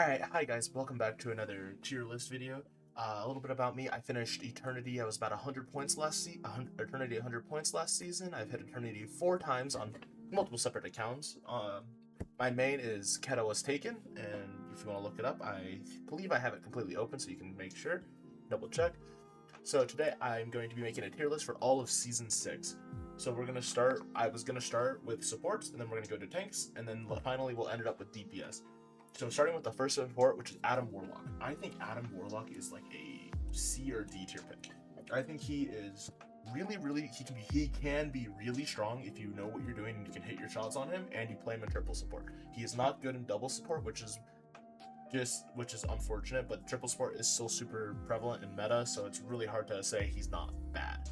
Alright, hi guys, welcome back to another tier list video. A little bit about me. I finished Eternity. I was about 100 points last Eternity 100 points last season. I've hit Eternity 4 times on multiple separate accounts. My main is Keto Was Taken, and if you want to look it up, I believe I have it completely open so you can make sure, double check. So today I'm going to be making a tier list for all of Season 6. So I was going to start with supports, and then we're going to go to tanks, and then finally we'll end it up with DPS. So starting with the first support, which is Adam Warlock. I think Adam Warlock is like a C or D tier pick. I think he is really he can be really strong if you know what you're doing and you can hit your shots on him and you play him in triple support. He is not good in double support, which is unfortunate, but triple support is still super prevalent in meta, so it's really hard to say he's not bad.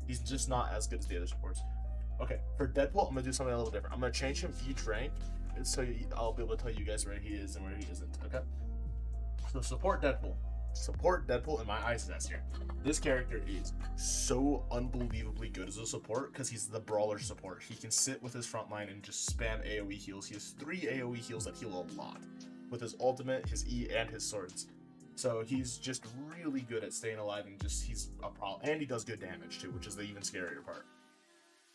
He's just not as good as the other supports. Okay, for Deadpool, I'm gonna do something a little different. I'm gonna change him each rank, so I'll be able to tell you guys where he is and where he isn't. Okay. So support Deadpool in my eyes is S tier. This character is so unbelievably good as a support because he's the brawler support. He can sit with his front line and just spam AoE heals. He has 3 AoE heals that heal a lot with his ultimate, his E, and his swords. So he's just really good at staying alive and he's a problem. And he does good damage too, which is the even scarier part.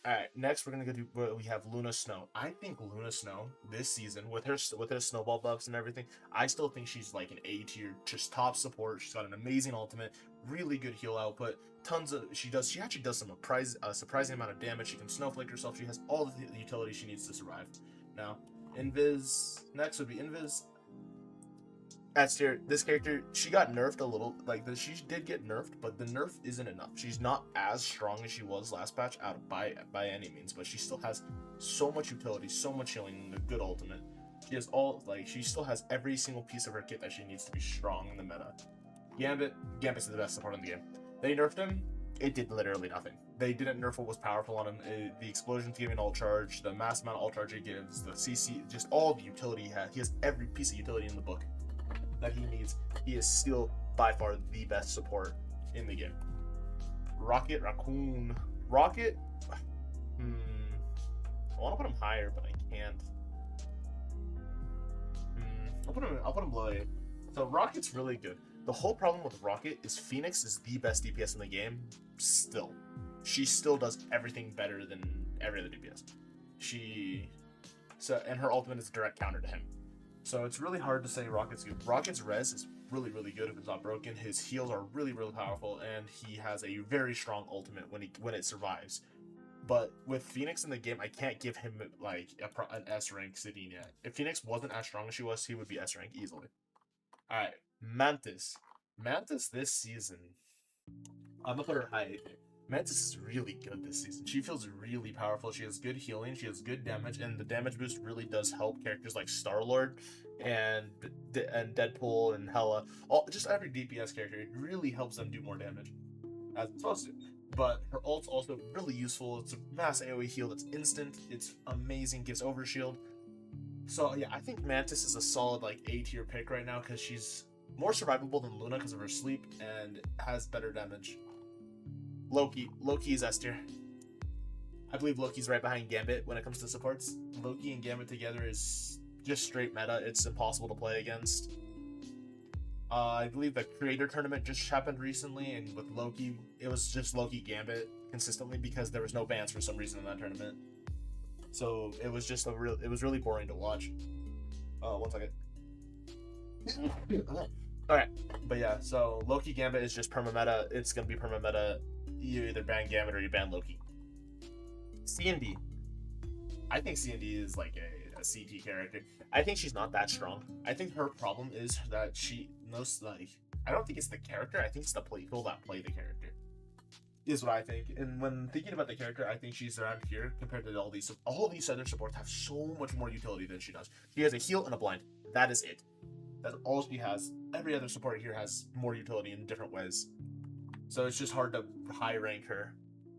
Alright, next we're gonna we have Luna Snow. I think Luna Snow this season with her snowball buffs and everything, I still think she's like an A tier, just top support. She's got an amazing ultimate, really good heal output, she actually does some surprising amount of damage. She can snowflake herself. She has all the utility she needs to survive. Now, next would be Invis. S tier. This character, she got nerfed a little. She did get nerfed, but the nerf isn't enough. She's not as strong as she was last patch by any means, but she still has so much utility, so much healing, and a good ultimate. She still has every single piece of her kit that she needs to be strong in the meta. Gambit's the best support in the game. They nerfed him. It did literally nothing. They didn't nerf what was powerful on him. The explosions giving all charge, the mass amount of all charge he gives, the CC, just all the utility he has. He has every piece of utility in the book that he needs. He is still by far the best support in the game. Rocket Raccoon. Rocket. I want to put him higher, but I can't. I'll put him below 8. So Rocket's really good. The whole problem with Rocket is Phoenix is the best DPS in the game. Still, she still does everything better than every other DPS. And her ultimate is a direct counter to him. So it's really hard to say Rocket's good. Rocket's res is really good if it's not broken. His heals are really powerful, and he has a very strong ultimate when it survives. But with Phoenix in the game, I can't give him like an S rank sitting yet. If Phoenix wasn't as strong as she was, he would be S rank easily. All right, Mantis. Mantis this season, I'm gonna put her high. Mantis is really good this season. She feels really powerful. She has good healing. She has good damage, and the damage boost really does help characters like Star-Lord and Deadpool and Hela. Just every DPS character. It really helps them do more damage, as it's supposed to. But her ult's also really useful. It's a mass AoE heal that's instant. It's amazing. Gives overshield. So yeah, I think Mantis is a solid like A tier pick right now because she's more survivable than Luna because of her sleep and has better damage. Loki is S tier. I believe Loki's right behind Gambit when it comes to supports. Loki and Gambit together is just straight meta. It's impossible to play against. I believe the creator tournament just happened recently, and with Loki, it was just Loki Gambit consistently because there was no bans for some reason in that tournament. So it was just it was really boring to watch. One second. Alright, but yeah, so Loki Gambit is just perma meta. It's gonna be perma meta. You either ban Gambit or you ban Loki. C&D. I think C&D is like a CT character. I think she's not that strong. I think her problem is that I don't think it's the character. I think it's the people that play the character. Is what I think. And when thinking about the character, I think she's around here compared to all these other supports have so much more utility than she does. She has a heal and a blind. That is it. That's all she has. Every other support here has more utility in different ways. So it's just hard to high rank her.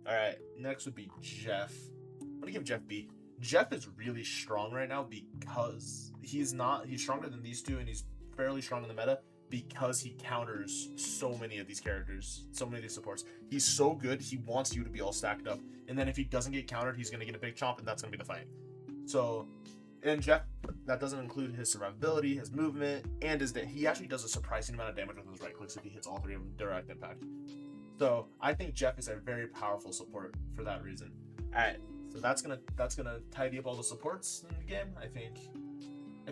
Alright, next would be Jeff. I'm gonna give Jeff B. Jeff is really strong right now because he's stronger than these two and he's fairly strong in the meta because he counters so many of these characters, so many of these supports. He's so good, he wants you to be all stacked up. And then if he doesn't get countered, he's gonna get a big chomp and that's gonna be the fight. So And Jeff, that doesn't include his survivability, his movement, and he actually does a surprising amount of damage with his right clicks if he hits all three of them direct impact. So I think Jeff is a very powerful support for that reason. Alright, so that's gonna tidy up all the supports in the game. I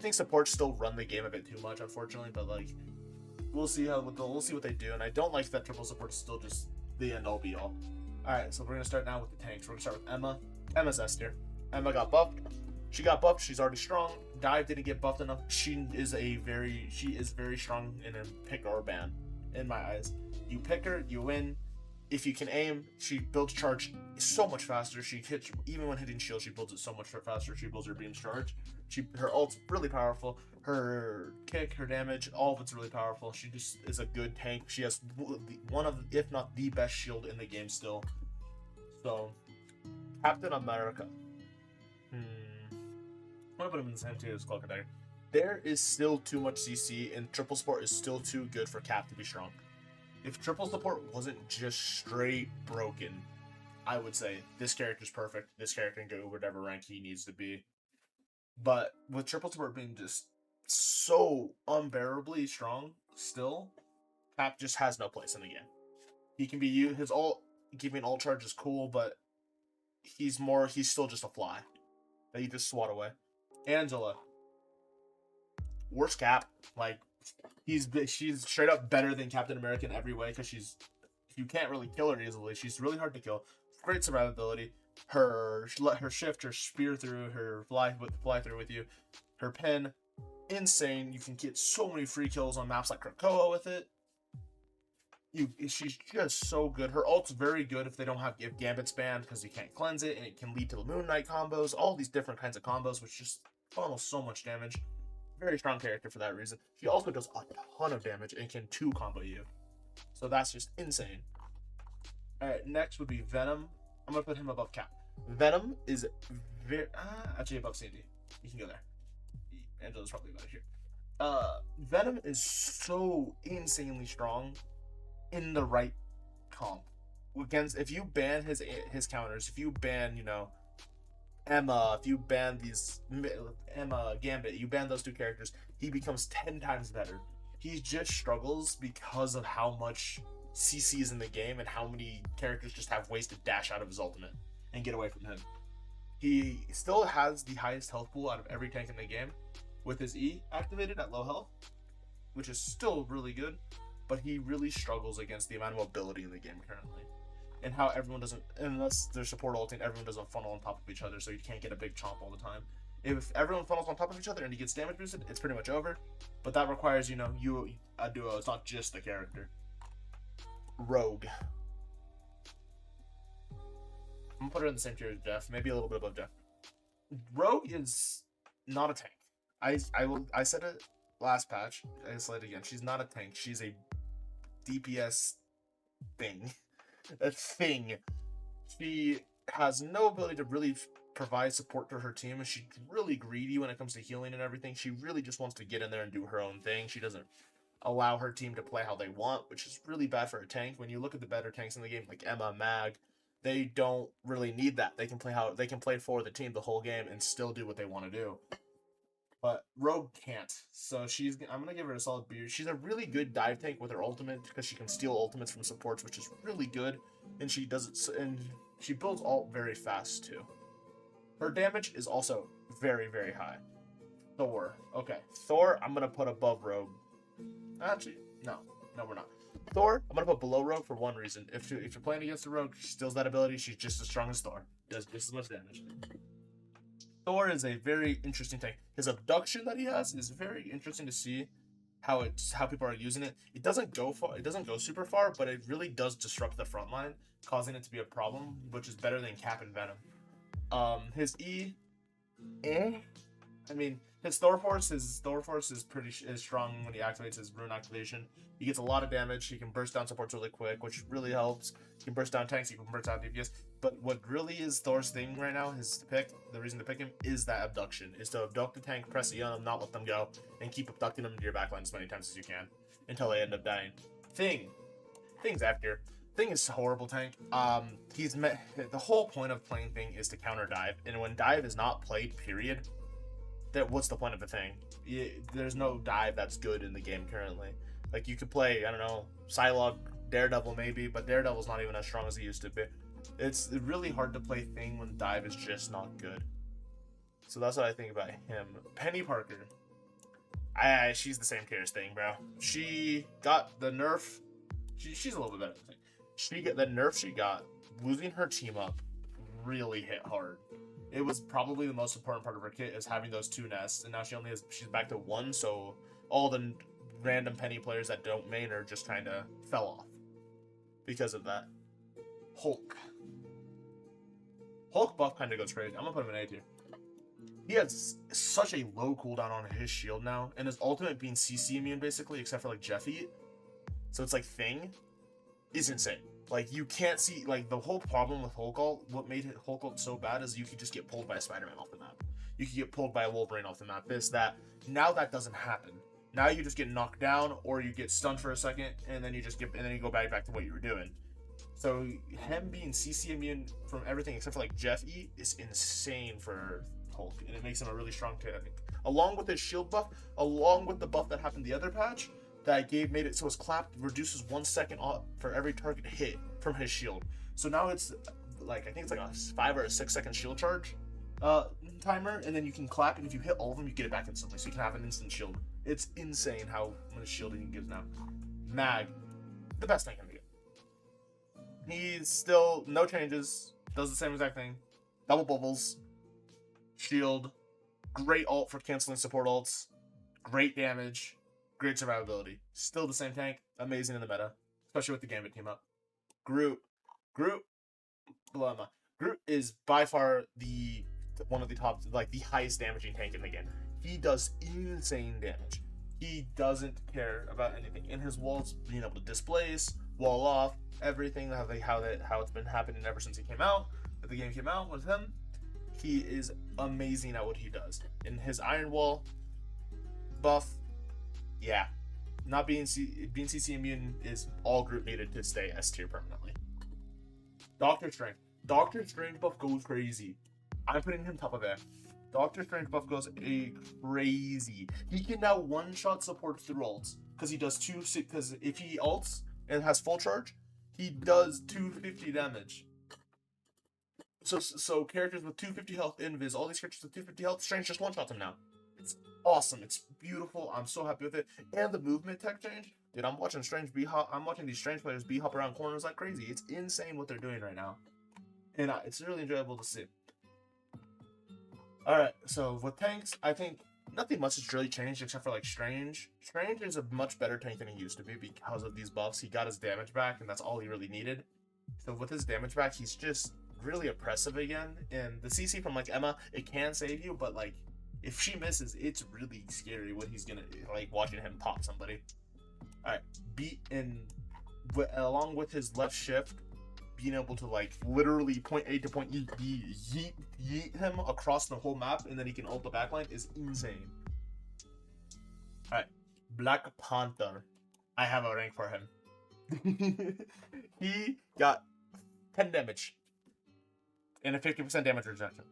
think supports still run the game a bit too much, unfortunately, but like we'll see what they do. And I don't like that triple support is still just the end all be all. Alright, so we're gonna start now with the tanks. We're gonna start with Emma. Emma's S tier. Emma got buffed. She got buffed. She's already strong. Dive didn't get buffed enough. She is very strong in a pick or ban, in my eyes. You pick her, you win. If you can aim, she builds charge so much faster. She hits, even when hitting shield, she builds it so much faster. She builds her beam's charge. Her ult's really powerful. Her kick, her damage, all of it's really powerful. She just is a good tank. She has one of, if not the best shield in the game still. So, Captain America. I'm gonna put him in the same tier as Cloak and Dagger. There is still too much CC, and triple support is still too good for Cap to be strong. If triple support wasn't just straight broken, I would say this character's perfect. This character can go whatever rank he needs to be. But with triple support being just so unbearably strong still, Cap just has no place in the game. He can be used, his ult, giving ult charge is cool, but he's still just a fly that you just swat away. Angela, worst Cap. Like, she's straight up better than Captain America in every way because you can't really kill her easily. She's really hard to kill. Great survivability. Her shift, her spear through, her fly through with you, her pin, insane. You can get so many free kills on maps like Krakoa with it. She's just so good. Her ult's very good if Gambit's banned because you can't cleanse it, and it can lead to Moon Knight combos, all these different kinds of combos, which just funnel so much damage. Very strong character for that reason. She also does a ton of damage and can 2-combo you. So that's just insane. Alright, next would be Venom. I'm going to put him above Cap. Venom is very... actually above Sandy. You can go there. Angela's probably about here. Venom is so insanely strong in the right comp. If you ban his counters, if you ban, Emma, if you ban Emma, Gambit, you ban those two characters, he becomes 10 times better. He just struggles because of how much CC is in the game and how many characters just have ways to dash out of his ultimate and get away from him. He still has the highest health pool out of every tank in the game with his E activated at low health, which is still really good, but he really struggles against the amount of mobility in the game currently. And how everyone doesn't, unless they're support ulting, everyone doesn't funnel on top of each other, so you can't get a big chomp all the time. If everyone funnels on top of each other and he gets damage boosted, it's pretty much over. But that requires, you a duo. It's not just the character. Rogue. I'm gonna put her in the same tier as Jeff, maybe a little bit above Jeff. Rogue is not a tank. I said it last patch. I said it again. She's not a tank. She's a DPS thing. A thing. She has no ability to really provide support to her team, and she's really greedy when it comes to healing and everything. She really just wants to get in there and do her own thing. She doesn't allow her team to play how they want, which is really bad for a tank. When you look at the better tanks in the game, like Emma, Mag, they don't really need that. They can play for the team the whole game and still do what they want to do. But Rogue can't. So I'm gonna give her a solid B. She's a really good dive tank with her ultimate because she can steal ultimates from supports, which is really good. And she does it, and she builds ult very fast too. Her damage is also very, very high. Thor. Okay, Thor I'm gonna put above Rogue. Actually, no, we're not. Thor I'm gonna put below Rogue for one reason. If you're playing against a Rogue, she steals that ability. She's just as strong as Thor. Does just as much damage. Thor is a very interesting tank. His abduction that he has is very interesting to see how people are using it. It doesn't go far. It doesn't go super far, but it really does disrupt the front line, causing it to be a problem, which is better than Cap and Venom. His E, I mean, his Thor Force is pretty strong when he activates his rune activation. He gets a lot of damage. He can burst down supports really quick, which really helps. He can burst down tanks. He can burst down DPS. But what really is Thor's thing right now, the reason to pick him, is that abduction. Is to abduct the tank, press E on them, not let them go, and keep abducting them into your backline as many times as you can until they end up dying. Thing's F tier. Thing is a horrible tank. The whole point of playing Thing is to counter dive, and when dive is not played, period, what's the point of a thing? There's no dive that's good in the game currently. Like, you could play, I don't know, Psylocke, Daredevil maybe, but Daredevil's not even as strong as he used to be. It's really hard to play Thing when dive is just not good. So that's what I think about him. Penny Parker. She's the same tier as Thing, bro. She got the nerf. She's a little bit better than Thing. She got the nerf she got. Losing her team up really hit hard. It was probably the most important part of her kit is having those 2 nests, and now she's back to 1, so all the random Penny players that don't main her just kind of fell off because of that. Hulk buff kind of goes crazy. I'm gonna put him in A tier. He has such a low cooldown on his shield now, and his ultimate being CC immune basically, except for like Jeffy. So it's like Thing is insane. Like, you can't see, like, the whole problem with Hulk ult, what made Hulk ult so bad is you could just get pulled by a Spider-Man off the map. You could get pulled by a Wolverine off the map, this, that. Now that doesn't happen. Now you just get knocked down, or you get stunned for a second, and then you go back to what you were doing. So him being CC immune from everything except for like Jeff E is insane for Hulk, and it makes him a really strong tank. Along with his shield buff, along with the buff that happened the other patch, that made it so his clap reduces 1 second off for every target hit from his shield. So now it's like, I think it's like a 5 or a 6 second shield charge timer, and then you can clap, and if you hit all of them, you get it back instantly. So you can have an instant shield. It's insane how much shielding he gives now. Mag, the best tank in the game. He's still no changes, does the same exact thing. Double bubbles, shield, great ult for canceling support ults, great damage, great survivability. Still the same tank, amazing in the meta, especially with the Gambit team up. Groot is by far one of the top, like the highest damaging tank in the game. He does insane damage. He doesn't care about anything. In his walls, being able to displace, wall off, everything, how it's been happening ever since he came out, the game came out with him. He is amazing at what he does. In his Iron Wall buff, yeah, not being CC immune is all Groot needed to stay S tier permanently. Doctor Strange buff goes crazy. I'm putting him top of A. Doctor Strange buff goes crazy. He can now one-shot support through ults because he does because if he ults and has full charge, he does 250 damage. So characters with 250 health, Invis, all these characters with 250 health, Strange just one-shots him now. It's awesome. It's beautiful. I'm so happy with it. And the movement tech change, dude. I'm watching these Strange players B-hop around corners like crazy. It's insane what they're doing right now, and it's really enjoyable to see. All right, so with tanks, I think nothing much has really changed except for like Strange. Strange is a much better tank than he used to be because of these buffs. He got his damage back, and that's all he really needed. So with his damage back, he's just really oppressive again. And the CC from like Emma, it can save you, but like if she misses, it's really scary what he's gonna like watching him pop somebody. All right, along with his left shift, being able to like literally point A to point E, yeet him across the whole map, and then he can ult the backline is insane. All right, Black Panther. I have a rank for him. He got 10 damage and a 50% damage reduction.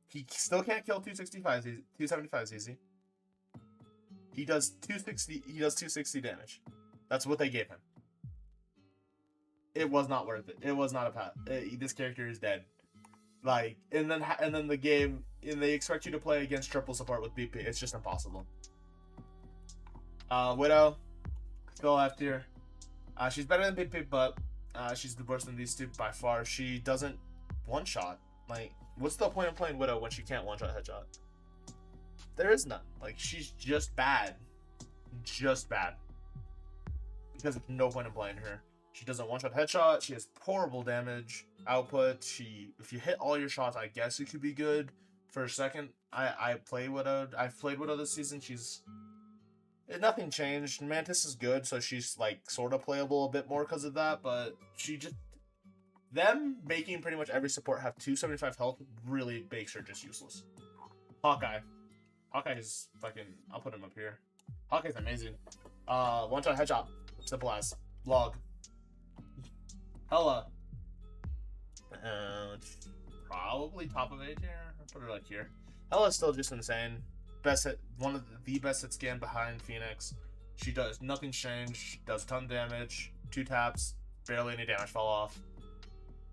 He still can't kill 275s easy. He does 260. He does 260 damage. That's what they gave him. It was not worth it. It was not a path. This character is dead. Like, and then the game, and they expect you to play against triple support with BP. It's just impossible. Widow, still F tier. She's better than BP, but she's the worst than these two by far. She doesn't one shot. Like, what's the point of playing Widow when she can't one shot headshot? There is none. Like, she's just bad. Just bad. Because there's no point in playing her. She doesn't one-shot headshot. She has horrible damage output. If you hit all your shots, I guess it could be good for a second. I've played Widow this season. Nothing changed. Mantis is good, so she's like sort of playable a bit more because of that. But them making pretty much every support have 275 health really makes her just useless. Hawkeye is fucking. I'll put him up here. Hawkeye's amazing. One-shot headshot. Simple as log. Hella. Probably top of A tier. I'll put her like here. Hella's still just insane. Best hit, one of the best hit scan behind Phoenix. She does nothing's changed. Does a ton of damage. 2 taps, barely any damage fall off.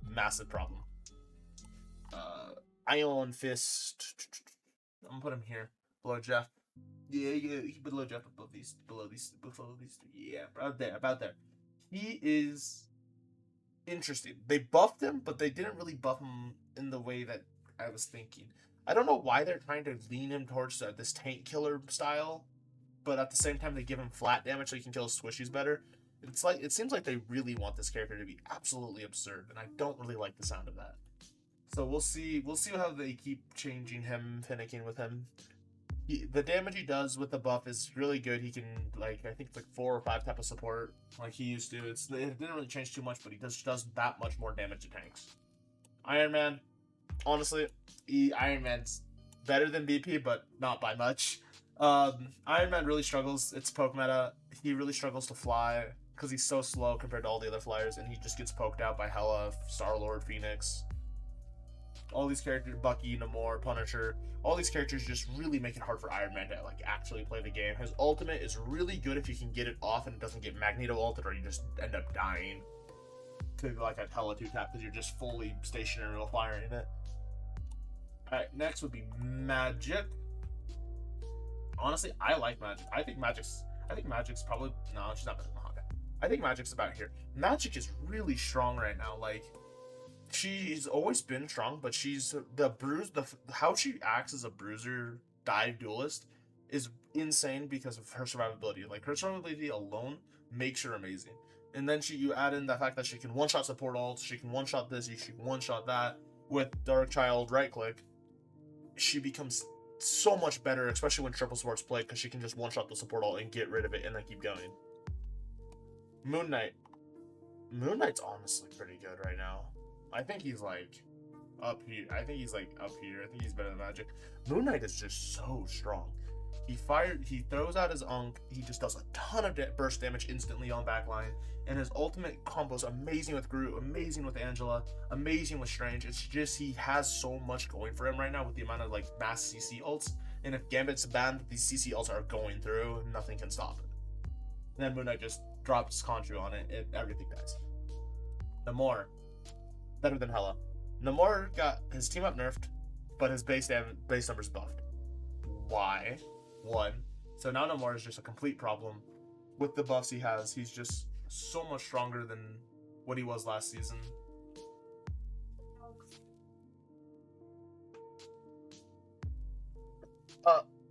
Massive problem. Ion Fist. I'm gonna put him here below Jeff. Yeah, below Jeff, above these, below these. Yeah, about there. He is interesting. They buffed him, but they didn't really buff him in the way that I was thinking. I don't know why they're trying to lean him towards this tank killer style, but at the same time they give him flat damage so he can kill squishies better. It seems like they really want this character to be absolutely absurd, and I don't really like the sound of that. So we'll see how they keep changing him, finicking with him. The damage he does with the buff is really good. He can, like, I think it's like 4 or 5 type of support like he used to. It didn't really change too much, but he does that much more damage to tanks. Iron Man, honestly, Iron Man's better than BP, but not by much. Iron Man really struggles. It's poke meta. He really struggles to fly because he's so slow compared to all the other flyers, and he just gets poked out by Hela, Star-Lord, Phoenix. All these characters, Bucky, Namor, Punisher, all these characters just really make it hard for Iron Man to like actually play the game. His ultimate is really good if you can get it off and it doesn't get Magneto ulted, or you just end up dying to like a Hela 2 tap because you're just fully stationary while firing it. Alright, next would be Magic. Honestly, I like Magic. I think Magic's probably, no, she's not better than Hawkeye. I think Magic's about here. Magic is really strong right now. Like, she's always been strong, but she's how she acts as a bruiser dive duelist is insane because of her survivability. Like, her survivability alone makes her amazing. And then you add in the fact that she can one-shot support ults, she can one-shot this, she can one-shot that. With Darkchild right click, she becomes so much better, especially when triple support's played, because she can just one-shot the support ult and get rid of it and then keep going. Moon Knight's honestly pretty good right now. I think he's like up here. I think he's better than Magic. Moon Knight is just so strong. He throws out his Unk, he just does a ton of burst damage instantly on backline, and his ultimate combo's amazing with Groot, amazing with Angela, amazing with Strange. It's just he has so much going for him right now with the amount of like mass CC ults, and if Gambit's banned, these CC ults are going through, nothing can stop it. And then Moon Knight just drops Conchu on it, and everything dies. Namor, better than Hela. Namor got his team up nerfed, but his base numbers buffed. Why? One. So now Namor is just a complete problem. With the buffs he has, he's just so much stronger than what he was last season.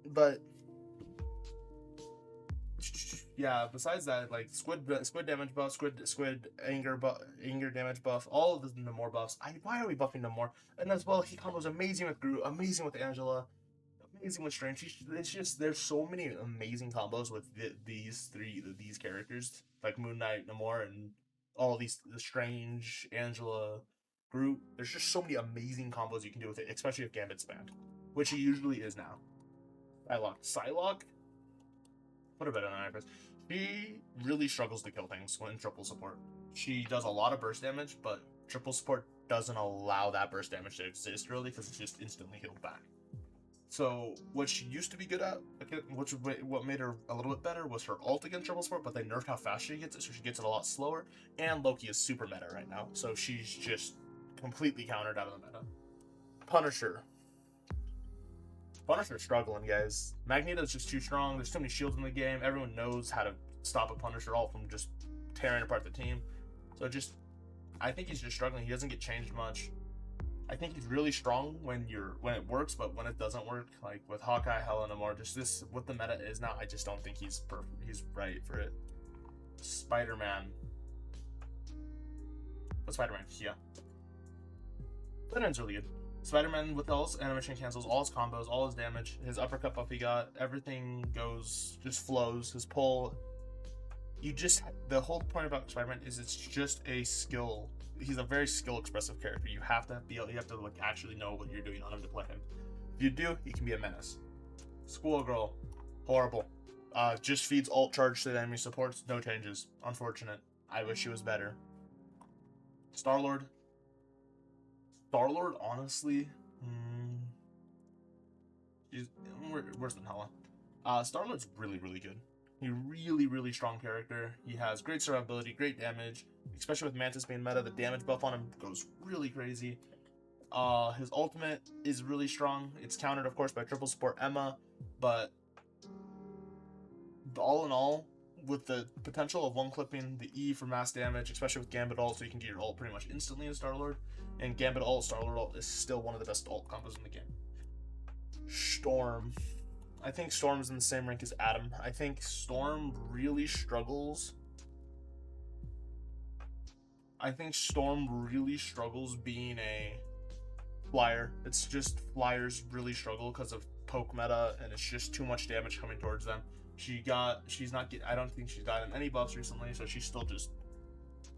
But yeah, besides that, like squid damage buff, squid anger damage buff, all of the Namor buffs. Why are we buffing Namor? And as well, he combos amazing with Groot, amazing with Angela, amazing with Strange. It's just there's so many amazing combos with these characters like Moon Knight, Namor, and all the Strange, Angela, Groot. There's just so many amazing combos you can do with it, especially if Gambit's banned, which he usually is now. Psylocke. Put her better than Iris. She really struggles to kill things when triple support. She does a lot of burst damage, but triple support doesn't allow that burst damage to exist really because it's just instantly healed back. So what she used to be good at, what made her a little bit better, was her ult against triple support, but they nerfed how fast she gets it, so she gets it a lot slower. And Loki is super meta right now, so she's just completely countered out of the meta. Punisher's struggling, guys. Magneto's just too strong. There's too many shields in the game. Everyone knows how to stop a Punisher all from just tearing apart the team. So I think he's just struggling. He doesn't get changed much. I think he's really strong when it works, but when it doesn't work, like with Hawkeye, Hela, Namor, just this what the meta is now, I just don't think he's right for it. Spider-Man. But Spider-Man, yeah. Spider-Man's really good. Spider-Man with all his animation cancels, all his combos, all his damage, his uppercut buff he got, everything just flows. His pull, the whole point about Spider-Man is it's just a skill. He's a very skill expressive character. You have to like actually know what you're doing on him to play him. If you do, he can be a menace. Schoolgirl, horrible. Just feeds ult charge to the enemy supports, no changes. Unfortunate. I wish she was better. Star-Lord, honestly, She's worse than Hela. Star-Lord's really, really good. He really strong character. He has great survivability, great damage, especially with Mantis being meta. The damage buff on him goes really crazy. His ultimate is really strong. It's countered, of course, by triple support Emma, but all in all, with the potential of one-clipping the E for mass damage, especially with Gambit ult, so you can get your ult pretty much instantly in Star-Lord, and Gambit ult, Star-Lord ult is still one of the best ult combos in the game. Storm. I think Storm's in the same rank as Adam. I think Storm really struggles. Being a flyer. It's just flyers really struggle because of poke meta, and it's just too much damage coming towards them. I don't think she's gotten any buffs recently, so she's still just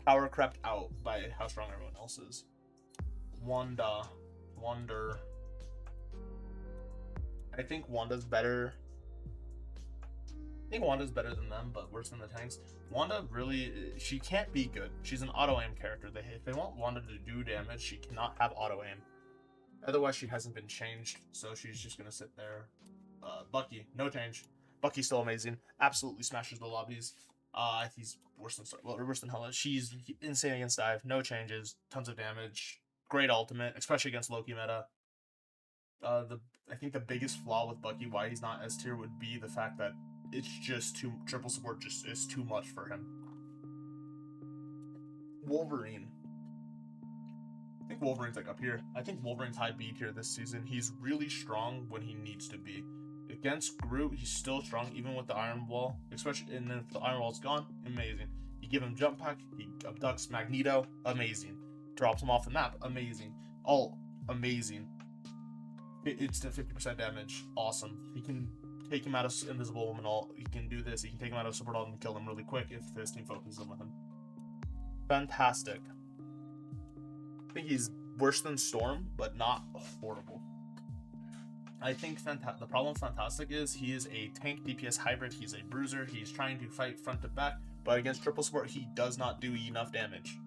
power crept out by how strong everyone else is. Wonder. I think Wanda's better. I think Wanda's better than them, but worse than the tanks. Wanda really, she can't be good. She's an auto aim character. If they want Wanda to do damage, she cannot have auto aim. Otherwise, she hasn't been changed, so she's just gonna sit there. Bucky, no change. Bucky's still amazing. Absolutely smashes the lobbies. He's worse than Hela. She's insane against dive. No changes. Tons of damage. Great ultimate, especially against Loki meta. I think the biggest flaw with Bucky, why he's not S tier, would be the fact that it's just triple support just is too much for him. Wolverine. I think Wolverine's like up here. I think Wolverine's high B tier this season. He's really strong when he needs to be. Against Groot, he's still strong even with the Iron Wall, especially, and then if the Iron Wall's gone, amazing. You give him jump pack, he abducts Magneto, amazing. Drops him off the map, amazing. All amazing. Instant 50% damage, awesome. He can take him out of Invisible Woman ult. He can do this. He can take him out of support ult and kill him really quick if his team focuses on him. Fantastic. I think he's worse than Storm, but not horrible. I think the problem with Fantastic is he is a tank DPS hybrid. He's a bruiser. He's trying to fight front to back, but against triple support, he does not do enough damage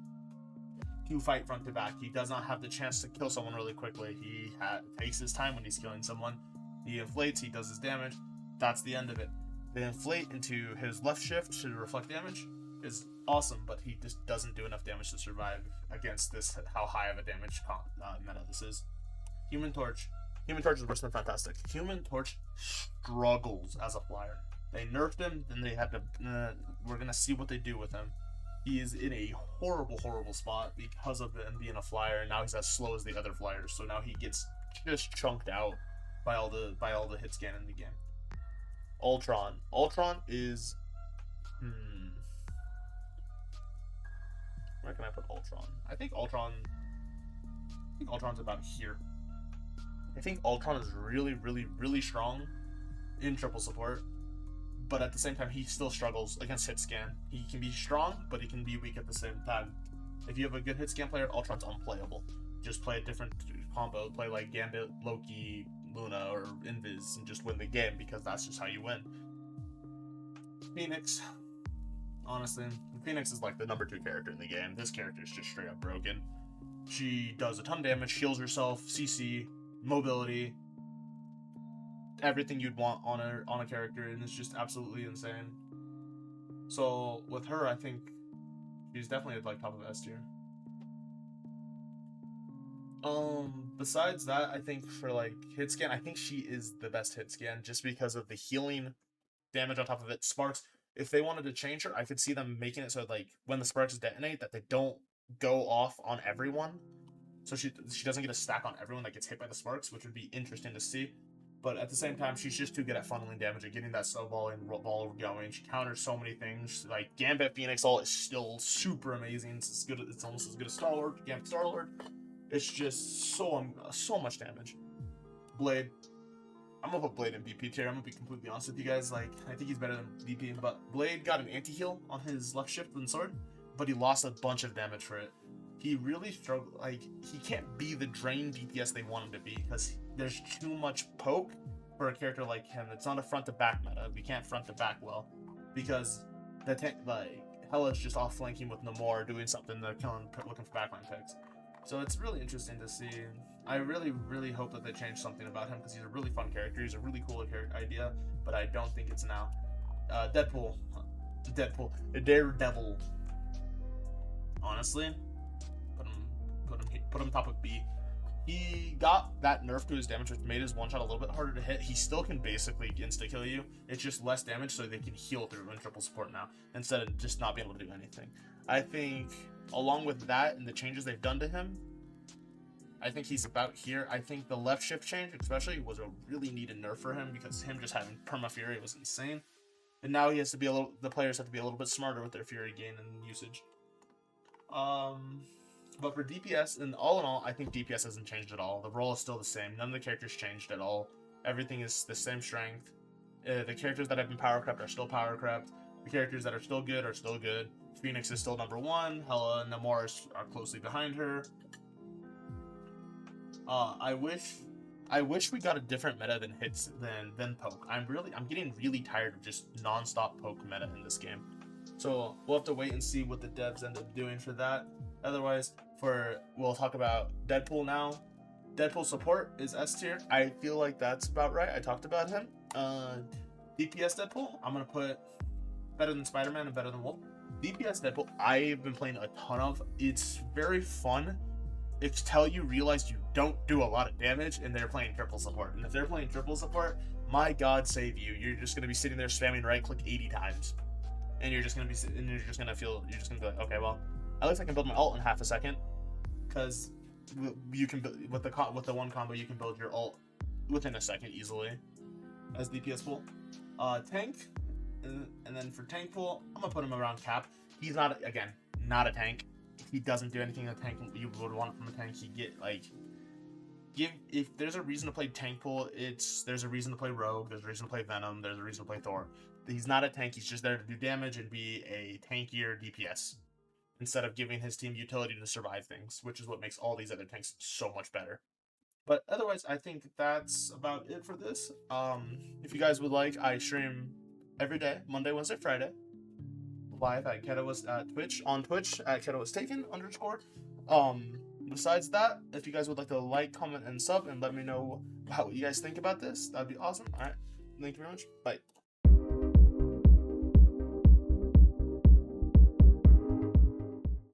to fight front to back. He does not have the chance to kill someone really quickly. He takes his time when he's killing someone. He inflates, he does his damage. That's the end of it. The inflate into his left shift to reflect damage is awesome, but he just doesn't do enough damage to survive against this, how high of a damage meta this is. Human Torch. Human Torch is worse than Fantastic. Human Torch struggles as a flyer. They nerfed him, then they had to, we're gonna see what they do with him. He is in a horrible spot because of him being a flyer, and now he's as slow as the other flyers. So now he gets just chunked out by all the hit scan in the game. Ultron. Ultron is where can I put Ultron? I think Ultron's about here. I think Ultron is really strong in triple support, but at the same time, he still struggles against hit scan. He can be strong, but he can be weak at the same time. If you have a good hit scan player, Ultron's unplayable. Just play a different combo. Play like Gambit, Loki, Luna, or Invis, and just win the game, because that's just how you win. Phoenix. Honestly, Phoenix is like the number 2 character in the game. This character is just straight up broken. She does a ton of damage, heals herself, CC, mobility, everything you'd want on a character, and it's just absolutely insane. So with her, I think she's definitely like top of S tier. Besides that, I think for like hit scan, I think she is the best hit scan just because of the healing damage on top of it. Sparks, if they wanted to change her, I could see them making it so like when the sparks detonate that they don't go off on everyone. So she doesn't get a stack on everyone that gets hit by the sparks, which would be interesting to see. But at the same time, she's just too good at funneling damage and getting that snowball and ball going. She counters so many things. Like Gambit Phoenix ult is still super amazing. It's good. It's almost as good as Star-Lord. Gambit Star-Lord. It's just so much damage. Blade. I'm gonna put Blade in BP tier. I'm gonna be completely honest with you guys. Like, I think he's better than BP, but Blade got an anti-heal on his left shift and sword, but he lost a bunch of damage for it. He really struggled. Like, he can't be the drain DPS they want him to be because there's too much poke for a character like him. It's not a front to back meta. We can't front to back well because the tank, like Hela's just off flanking with Namor doing something. They're looking for backline picks. So it's really interesting to see. I really hope that they change something about him because he's a really fun character. He's a really cool idea, but I don't think it's now. Deadpool, Daredevil. Honestly, put him top of B. He got that nerf to his damage, which made his one shot a little bit harder to hit. He still can basically insta kill you. It's just less damage, so they can heal through in triple support now instead of just not being able to do anything. I think along with that and the changes they've done to him, I think he's about here. I think the left shift change, especially, was a really needed nerf for him because him just having perma fury was insane. And now he has to be the players have to be a little bit smarter with their fury gain and usage. But for DPS, and all in all, I think DPS hasn't changed at all. The role is still the same. None of the characters changed at all. Everything is the same strength. The characters that have been power crept are still power crept. The characters that are still good are still good. Phoenix is still number 1. Hela and Namor are closely behind her. I wish we got a different meta than hits than poke. I'm getting really tired of just non-stop poke meta in this game. So we'll have to wait and see what the devs end up doing for that. Otherwise, we'll talk about Deadpool now. Deadpool support is S tier. I feel like that's about right. I talked about him. DPS Deadpool, I'm gonna put better than Spider-Man and better than Wolf. DPS Deadpool, I've been playing a ton of. It's very fun until you realize you don't do a lot of damage and they're playing triple support. And if they're playing triple support, my God save you. You're just gonna be sitting there spamming right click 80 times. And you're just gonna be like, okay, well, at least I can build my ult in half a second, because you can with the one combo you can build your ult within a second easily as DPS pool. Tank, and then for tank pool, I'm gonna put him around Cap. He's not a tank. He doesn't do anything a tank you would want from a tank. If there's a reason to play tank pool, there's a reason to play Rogue, there's a reason to play Venom, there's a reason to play Thor. He's not a tank. He's just there to do damage and be a tankier DPS instead of giving his team utility to survive things, which is what makes all these other tanks so much better. But otherwise, I think that's about it for this. If you guys would like, I stream every day, Monday, Wednesday, Friday, live at Twitch at @KetoWasTaken_. Besides that, if you guys would like to like, comment, and sub, and let me know what you guys think about this, that'd be awesome. All right, thank you very much. Bye.